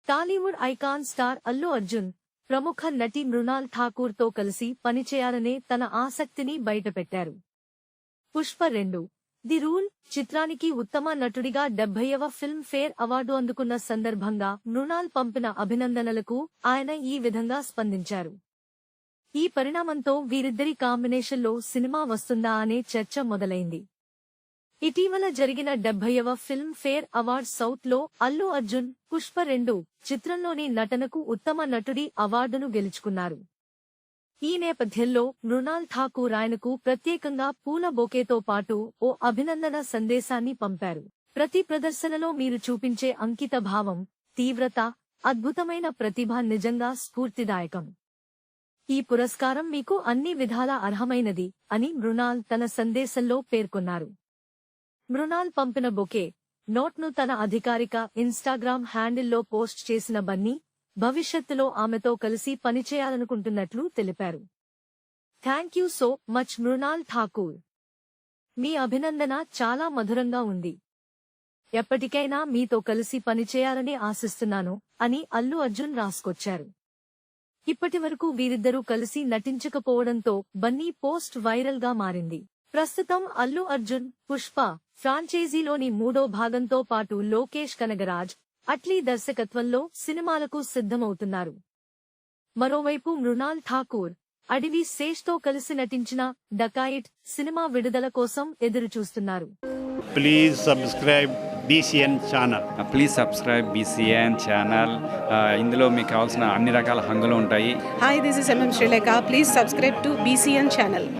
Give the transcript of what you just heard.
Tollywood icon star Allu Arjun ప్రముఖ నటి మృణాల్ ఠాకూర్తో కలిసి పనిచేయాలనే తన ఆసక్తిని బయటపెట్టారు. పుష్ప 2 ది రూల్ చిత్రానికి ఉత్తమ నటుడిగా 70వ ఫిల్మ్ ఫేర్ అవార్డు అందుకున్న సందర్భంగా మృణాల్ పంపిన అభినందనలకు ఆయన ఈ విధంగా స్పందించారు. ఈ పరిణామంతో వీరిద్దరి కాంబినేషన్లో సినిమా వస్తుందా అనే చర్చ మొదలైంది. ఇటీవల జరిగిన 70వ ఫిల్మ్ ఫేర్ అవార్డ్స్ సౌత్ లో అల్లు అర్జున్ పుష్ప 2 చిత్రంలోని నటనకు ఉత్తమ నటుడి అవార్డును గెలుచుకున్నారు. ఈ నేపథ్యంలో మృణాల్ ఠాకూర్ ఆయనకు ప్రత్యేకంగా పూల బొకేతో పాటు ఓ అభినందన సందేశాన్ని పంపారు. ప్రతి ప్రదర్శనలో మీరు చూపించే అంకిత భావం, తీవ్రత, అద్భుతమైన ప్రతిభ నిజంగా స్ఫూర్తిదాయకం. ఈ పురస్కారం మీకు అన్ని విధాలా అర్హమైనది అని మృణాల్ తన సందేశంలో పేర్కొన్నారు. మృణాల్ పంపిన బొకే నోట్ను తన అధికారిక ఇన్స్టాగ్రామ్ హ్యాండిల్లో పోస్ట్ చేసిన బన్నీ భవిష్యత్తులో ఆమెతో కలిసి పనిచేయాలనుకుంటున్నట్లు తెలిపారు. Thank you so much Mrunal Thakur. మీ అభినందన చాలా మధురంగా ఉంది. ఎప్పటికైనా మీతో కలిసి పనిచేయాలని ఆశిస్తున్నాను అని అల్లు అర్జున్ రాసుకొచ్చారు. ఇప్పటివరకు వీరిద్దరూ కలిసి నటించకపోవడంతో బన్నీ పోస్ట్ వైరల్ గా మారింది. ప్రస్తుతం అల్లు అర్జున్ పుష్ప ఫ్రాంచైజీలోని 3వ భాగంతో పాటు లోకేష్ కనగరాజ్, అట్లీ దర్శకత్వంలో సినిమాలకు సిద్ధమవుతున్నారు. మరోవైపు మృణాల్ ఠాకూర్ అడవి శేష్తో కలిసి నటించిన డకాయిట్ సినిమా విడుదల కోసం ఎదురుచూస్తున్నారు. Please subscribe BCN channel. Please subscribe BCN channel. ఇందులో మీకు కావాల్సిన అన్ని రకాల హంగులు ఉంటాయి. Hi, this is MM Srilekha. Please subscribe to BCN channel.